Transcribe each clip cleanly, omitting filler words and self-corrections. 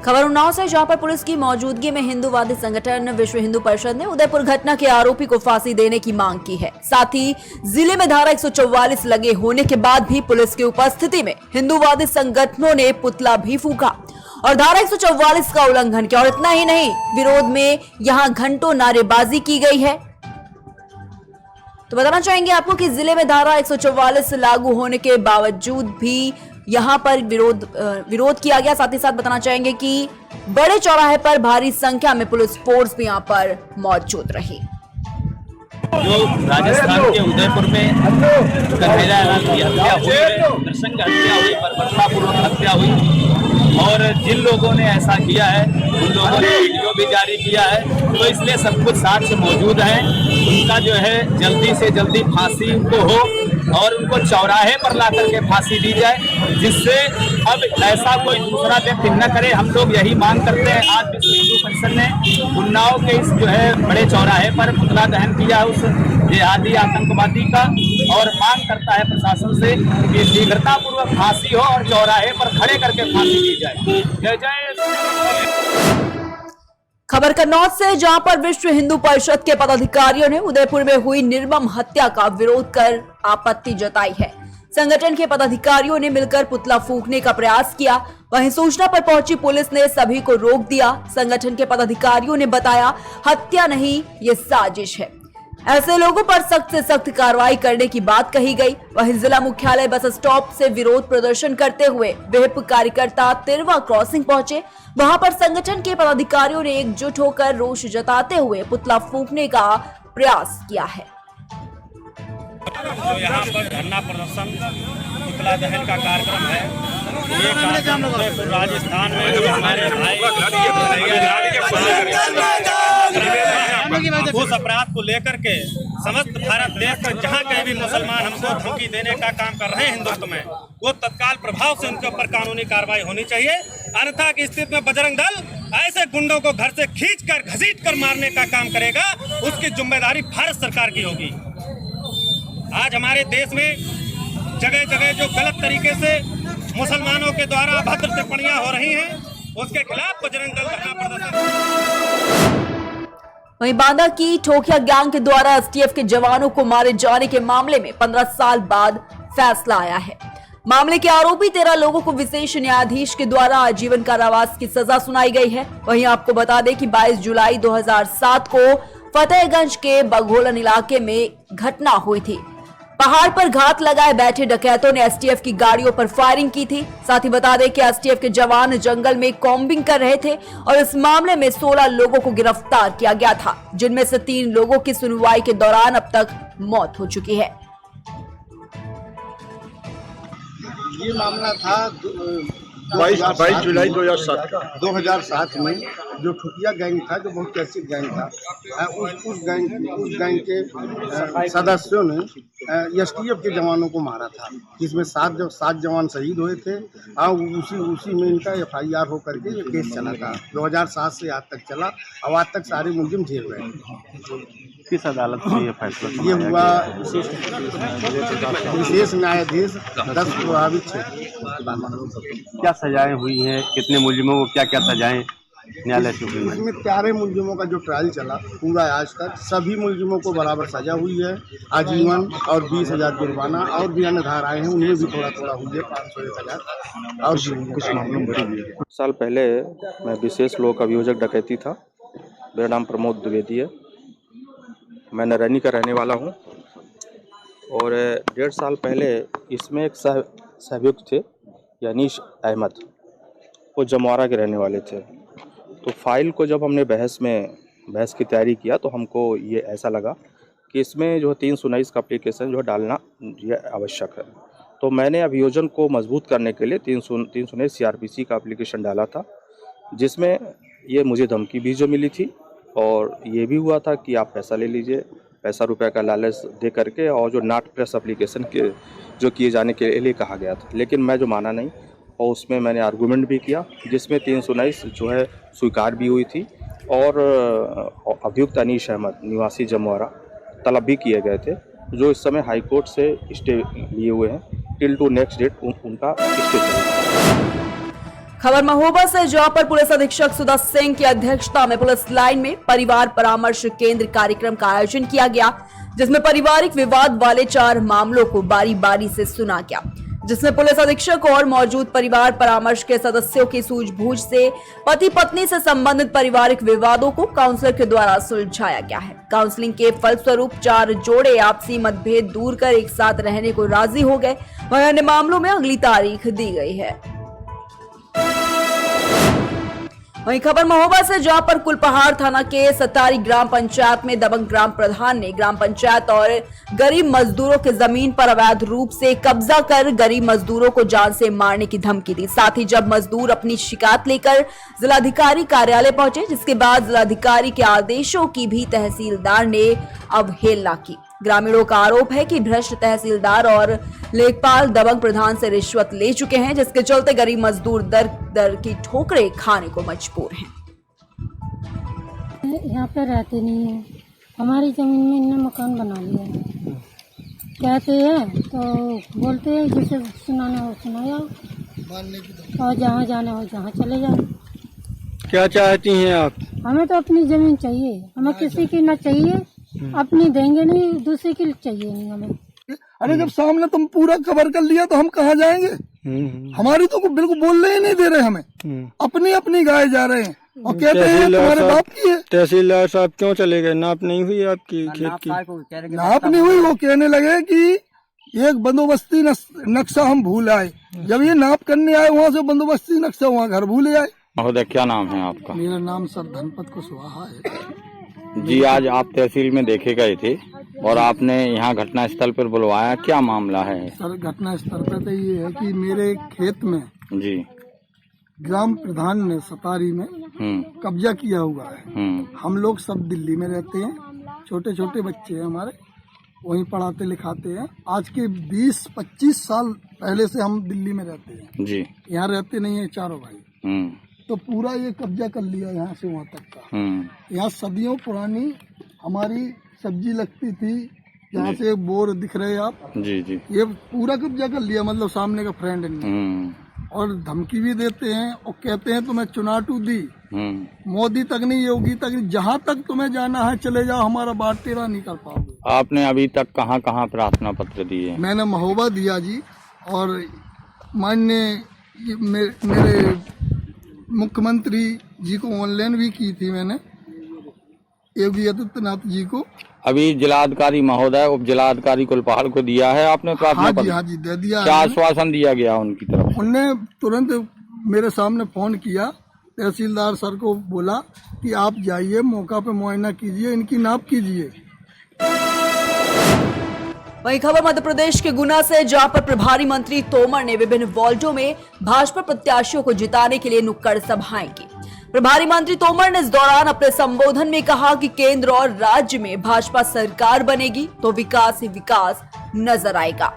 खबर उन्नाव से, जहां पर पुलिस की मौजूदगी में हिंदूवादी संगठन विश्व हिंदू परिषद ने उदयपुर घटना के आरोपी को फांसी देने की मांग की है। साथ ही जिले में धारा 144 लगे होने के बाद भी पुलिस की उपस्थिति में हिंदूवादी संगठनों ने पुतला भी फूंका और धारा 144 का उल्लंघन किया। और इतना ही नहीं, विरोध में यहां घंटों नारेबाजी की गई है। तो बताना चाहेंगे आपको कि जिले में धारा 144 लागू होने के बावजूद भी यहां पर विरोध किया गया। साथ ही साथ बताना चाहेंगे कि बड़े चौराहे पर भारी संख्या में पुलिस फोर्स भी यहां पर मौजूद रही। जो राजस्थान के उदयपुर में कन्हैया लाल की हत्या हुई है, नृशंस हत्या हुई, बर्बरतापूर्वक हत्या हुई और जिन लोगों ने ऐसा किया है उन लोगों ने वीडियो भी जारी किया है, तो इसलिए सब कुछ साक्ष्य मौजूद हैं। उनका जो है जल्दी से जल्दी फांसी उनको हो और उनको चौराहे पर ला करके फांसी दी जाए, जिससे अब ऐसा कोई दूसरा व्यक्ति न करे। हम लोग यही मांग करते हैं। आज विश्व हिंदू परिषद ने उन्नाव के इस जो है बड़े चौराहे पर पुतला दहन किया उस जिहादी आतंकवादी का और मांग करता है प्रशासन से कि शीघ्रतापूर्वक फांसी हो और चौराहे पर खड़े करके फांसी दी जाए। जय जय। खबर कन्नौज से, जहां पर विश्व हिंदू परिषद के पदाधिकारियों ने उदयपुर में हुई निर्मम हत्या का विरोध कर आपत्ति जताई है। संगठन के पदाधिकारियों ने मिलकर पुतला फूंकने का प्रयास किया। वहीं सूचना पर पहुंची पुलिस ने सभी को रोक दिया। संगठन के पदाधिकारियों ने बताया, हत्या नहीं, ये साजिश है। ऐसे लोगों पर सख्त से सख्त कार्रवाई करने की बात कही गई। वहीं जिला मुख्यालय बस स्टॉप से विरोध प्रदर्शन करते हुए विहिप कार्यकर्ता तिरवा क्रॉसिंग पहुंचे। वहां पर संगठन के पदाधिकारियों ने एकजुट होकर रोष जताते हुए पुतला फूंकने का प्रयास किया है। जो यहाँ पर धरना प्रदर्शन पुतला दहन का कार्यक्रम है, ये कार्यक्रम उदयपुर राजस्थान में जो हमारे भाई उस अपराध को लेकर के समस्त भारत देश में जहाँ कहीं भी मुसलमान हमको धमकी देने का काम कर रहे हैं हिंदुत्व में, वो तत्काल प्रभाव से उनके ऊपर कानूनी कार्रवाई होनी चाहिए। अन्यथा की स्थिति में बजरंग दल ऐसे गुंडों को घर से खींचकर घसीट कर मारने का काम करेगा, उसकी जिम्मेदारी भारत सरकार की होगी। आज हमारे देश में जगह जगह जो गलत तरीके से मुसलमानों के द्वारा अभद्र टिप्पणियां हो रही हैं, उसके खिलाफ बजरंग दल धरना प्रदर्शन। वहीं बांदा की ठोकिया गैंग के द्वारा एसटीएफ के जवानों को मारे जाने के मामले में 15 साल बाद फैसला आया है। मामले के आरोपी 13 लोगों को विशेष न्यायाधीश के द्वारा आजीवन कारावास की सजा सुनाई गई है। वहीं आपको बता दें कि 22 जुलाई 2007 को फतेहगंज के बघोलन इलाके में घटना हुई थी। पहाड़ पर घात लगाए बैठे डकैतों ने एसटीएफ की गाड़ियों पर फायरिंग की थी। साथ ही बता दें कि एसटीएफ के जवान जंगल में कॉम्बिंग कर रहे थे और इस मामले में 16 लोगों को गिरफ्तार किया गया था, जिनमें से 3 लोगों की सुनवाई के दौरान अब तक मौत हो चुकी है। ये मामला था 22 जुलाई 2007 में जो ठुकिया गैंग था, जो बहुत चर्चित गैंग था, उस गैंग के सदस्यों ने एसटीएफ के जवानों को मारा था, जिसमें 7 जवान शहीद हुए थे। उसी में इनका एफआईआर होकर के ये केस चला था। 2007 से आज तक चला और आज तक सारे मुलजिम जेल गए। किस अदालत में ये फैसला ये हुआ? विशेष न्यायाधीश 10 प्रभावित क्षेत्र। क्या सजाएं हुई हैं? कितने मुलजिमों को क्या क्या सजाएं न्यायालय से हुई? इसमें 13 मुलजिमों का जो ट्रायल चला पूरा आज तक, सभी मुलजिमों को बराबर सजा हुई है, आजीवन और 20,000 जुर्माना, और भी अन्य धाराएं हैं उन्हें भी थोड़ा थोड़ा हुई है, 500,000 और कुछ मामलों में। कुछ साल पहले मैं विशेष लोक अभियोजक डकैती था। मेरा नाम प्रमोद द्विवेदी है। मैं नरैनी का रहने वाला हूँ और 1.5 साल पहले इसमें एक सहयुक्त थे यानीश अहमद, वो जमवारा के रहने वाले थे। तो फाइल को जब हमने बहस की तैयारी किया तो हमको ये ऐसा लगा कि इसमें जो 319 का एप्लीकेशन जो है डालना ये आवश्यक है। तो मैंने अभियोजन को मजबूत करने के लिए 319 सीआरपीसी का एप्लीकेशन डाला था, जिसमें ये मुझे धमकी भी जो मिली थी और ये भी हुआ था कि आप पैसा ले लीजिए, पैसा रुपये का लालच दे करके, और जो नॉट प्रेस एप्लीकेशन के जो किए जाने के लिए कहा गया था। लेकिन मैं जो माना नहीं और उसमें मैंने आर्गूमेंट भी किया, जिसमें 319 जो है स्वीकार भी हुई थी और अभियुक्त अनीश अहमद निवासी जमवारा तलब भी किए गए थे, जो इस समय हाई कोर्ट से स्टे लिए हुए हैं। टिल टू नेक्स्ट डेट उनका स्टे चलेगा। खबर महोबा से, जहां पर पुलिस अधीक्षक सुधा सिंह की अध्यक्षता में पुलिस लाइन में परिवार परामर्श केंद्र कार्यक्रम का आयोजन किया गया, जिसमें पारिवारिक विवाद वाले 4 मामलों को बारी बारी से सुना गया, जिसमें पुलिस अधीक्षक और मौजूद परिवार परामर्श के सदस्यों की सूझबूझ से पति पत्नी से संबंधित पारिवारिक विवादों को काउंसलर के द्वारा सुलझाया गया है। काउंसलिंग के फलस्वरूप 4 जोड़े आपसी मतभेद दूर कर एक साथ रहने को राजी हो गए। वहीं अन्य मामलों में अगली तारीख दी गई है। वहीं खबर महोबा से, जहां पर कुलपहाड़ थाना के सतारी ग्राम पंचायत में दबंग ग्राम प्रधान ने ग्राम पंचायत और गरीब मजदूरों के जमीन पर अवैध रूप से कब्जा कर गरीब मजदूरों को जान से मारने की धमकी दी। साथ ही जब मजदूर अपनी शिकायत लेकर जिलाधिकारी कार्यालय पहुंचे, जिसके बाद जिलाधिकारी के आदेशों की भी तहसीलदार ने अवहेलना की। ग्रामीणों का आरोप है कि भ्रष्ट तहसीलदार और लेखपाल दबंग प्रधान से रिश्वत ले चुके हैं, जिसके चलते गरीब मजदूर दर दर की ठोकरें खाने को मजबूर हैं। यहाँ पे रहते नहीं है, हमारी जमीन में इन्होंने मकान बना लिया है। कहते हैं तो बोलते हैं जिसे सुनाना हो सुनाया, और जहाँ जाना हो जहाँ चले जाओ। क्या चाहती हैं आप? हमें तो अपनी जमीन चाहिए, हमें किसी की ना चाहिए, अपनी देंगे नहीं, दूसरे की चाहिए नहीं हमें। अरे जब सामने तुम पूरा कवर कर लिया तो हम कहाँ जाएंगे? हमारी तो बिल्कुल बोलने ही नहीं दे रहे हमें। अपनी अपनी गाय जा रहे हैं और कहते हैं तुम्हारे बाप की है। तहसीलदार साहब क्यों चले गए? नाप नहीं हुई आपकी खेत की? नाप नहीं हुई, वो कहने लगे कि एक बंदोबस्ती नक्शा हम भूल आए। जब ये नाप करने आए वहाँ से बंदोबस्ती नक्शा वहाँ घर भूले आए। महोदय, क्या नाम है आपका? मेरा नाम सर धनपत कुशवाहा है जी। आज आप तहसील में देखे गए थे और आपने यहाँ घटना स्थल पर बुलवाया, क्या मामला है? सर घटना स्थल पर तो ये है कि मेरे खेत में जी ग्राम प्रधान ने सतारी में कब्जा किया हुआ है। हम लोग सब दिल्ली में रहते हैं, छोटे छोटे बच्चे हैं हमारे, वहीं पढ़ाते लिखाते हैं। आज के 20-25 साल पहले से हम दिल्ली में रहते हैं जी। यहाँ रहते नहीं है चारों भाई। तो पूरा ये कब्जा कर लिया यहाँ से वहाँ तक का। यहाँ सदियों पुरानी हमारी सब्जी लगती थी, यहाँ से बोर दिख रहे हैं आप जी जी। ये पूरा कब्जा कर लिया, मतलब सामने का फ्रेंड ने। और धमकी भी देते हैं और कहते हैं तुम्हें चुनाटू दी, मोदी तक नहीं, योगी तक नहीं, जहाँ तक तुम्हें जाना है चले जाओ, हमारा बात तेरा नहीं कर पाओगे। आपने अभी तक कहाँ कहाँ प्रार्थना पत्र दिए? मैंने महोबा दिया जी, और माननीय मेरे मुख्यमंत्री जी को ऑनलाइन भी की थी मैंने, योगी आदित्यनाथ जी को। अभी जिलाधिकारी महोदय, उप जिलाधिकारी कुलपहाड़ को दिया है आपने प्रार्थना पत्र? हाँ जी दे दिया। क्या आश्वासन दिया गया उनकी तरफ? उनने तुरंत मेरे सामने फोन किया, तहसीलदार सर को बोला कि आप जाइए मौका पे मुआयना कीजिए, इनकी नाप कीजिए। वहीं खबर मध्य प्रदेश के गुना से, जहां पर प्रभारी मंत्री तोमर ने विभिन्न वार्डों में भाजपा प्रत्याशियों को जिताने के लिए नुक्कड़ सभाएं की। प्रभारी मंत्री तोमर ने इस दौरान अपने संबोधन में कहा कि केंद्र और राज्य में भाजपा सरकार बनेगी तो विकास ही विकास नजर आएगा।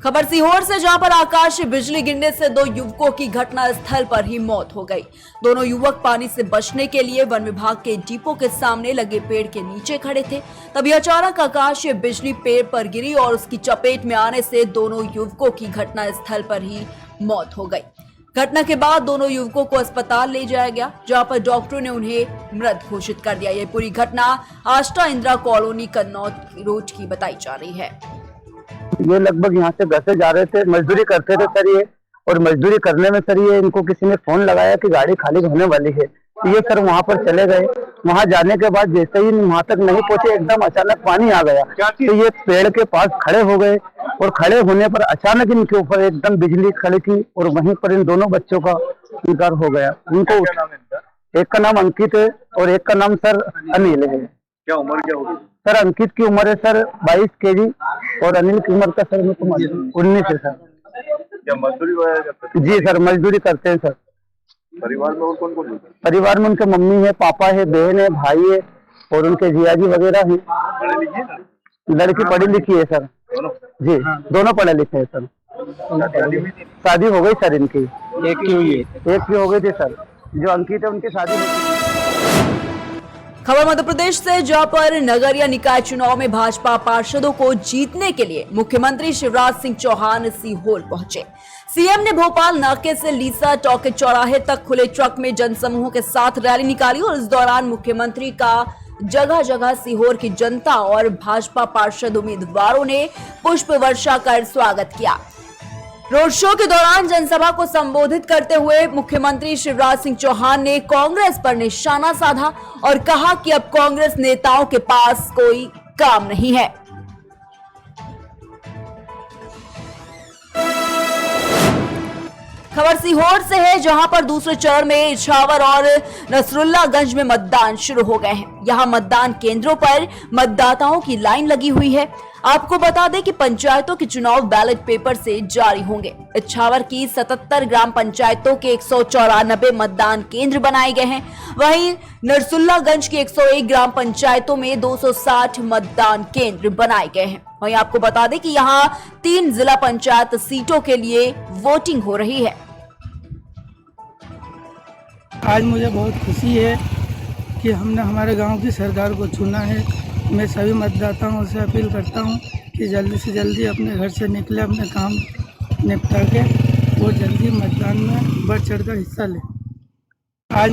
खबर सीहोर से, जहां पर आकाशीय बिजली गिरने से 2 युवकों की घटना स्थल पर ही मौत हो गई। दोनों युवक पानी से बचने के लिए वन विभाग के डिपो के सामने लगे पेड़ के नीचे खड़े थे। तभी अचानक आकाशीय बिजली पेड़ पर गिरी और उसकी चपेट में आने से दोनों युवकों की घटना स्थल पर ही मौत हो गई। घटना के बाद दोनों युवकों को अस्पताल ले जाया गया, जहां पर डॉक्टरों ने उन्हें मृत घोषित कर दिया। यह पूरी घटना आष्टा इंदिरा कॉलोनी कन्नौज रोड की बताई जा रही है। ये लगभग यहाँ से घर से जा रहे थे, मजदूरी करते थे सर ये, और मजदूरी करने में सर ये इनको किसी ने फोन लगाया कि गाड़ी खाली होने वाली है। तो ये सर वहाँ पर चले गए। वहाँ जाने के बाद जैसे ही वहाँ तक नहीं पहुंचे, एकदम अचानक पानी आ गया। तो ये पेड़ के पास खड़े हो गए, और खड़े होने पर अचानक इनके ऊपर एकदम बिजली खड़ी थी, और वहीं पर इन दोनों बच्चों का इंतजार हो गया। इनको एक का नाम अंकित है और एक का नाम सर अनिल है। क्या उम्र क्या होगी? सर अंकित की उम्र है सर 22 केजी, और अनिल की उम्र का सर 19 है सर। क्या मजदूरी वगैरह करते हैं? जी सर, मजदूरी करते हैं सर। परिवार में और कौन कौन है? परिवार में उनके मम्मी है, पापा है, बहन है, भाई है, और उनके जियाजी वगैरह हैं। पढ़े लिखे हैं? लड़की पढ़ी लिखी है सर। जी दोनों पढ़े लिखे हैं सर। शादी हो गई सर इनकी। एक की हुई है? एक की हो गई थी सर। जो अंकित है उनकी शादी हो गई। खबर मध्य प्रदेश से, जहां पर नगरीय निकाय चुनाव में भाजपा पार्षदों को जीतने के लिए मुख्यमंत्री शिवराज सिंह चौहान सीहोर पहुंचे। सीएम ने भोपाल नाके से लीसा टॉकीज चौराहे तक खुले ट्रक में जनसमूहों के साथ रैली निकाली और इस दौरान मुख्यमंत्री का जगह जगह सीहोर की जनता और भाजपा पार्षद उम्मीदवारों ने पुष्प वर्षा कर स्वागत किया। रोड शो के दौरान जनसभा को संबोधित करते हुए मुख्यमंत्री शिवराज सिंह चौहान ने कांग्रेस पर निशाना साधा और कहा कि अब कांग्रेस नेताओं के पास कोई काम नहीं है। खबर सीहोर से है, जहां पर दूसरे चरण में इछावर और नसरुल्लागंज में मतदान शुरू हो गए हैं। यहां मतदान केंद्रों पर मतदाताओं की लाइन लगी हुई है। आपको बता दें कि पंचायतों के चुनाव बैलेट पेपर से जारी होंगे। इछावर की 77 ग्राम पंचायतों के 194 मतदान केंद्र बनाए गए हैं। वहीं नरसुल्लागंज की 101 ग्राम पंचायतों में 260 मतदान केंद्र बनाए गए हैं। वहीं आपको बता दें कि यहां 3 जिला पंचायत सीटों के लिए वोटिंग हो रही है। आज मुझे बहुत खुशी है कि हमने हमारे गांव की सरकार को चुना है। मैं सभी मतदाताओं से अपील करता हूं कि जल्दी से जल्दी अपने घर से निकले, अपने काम निपटा के वो जल्दी मतदान में बढ़ चढ़कर हिस्सा लें। आज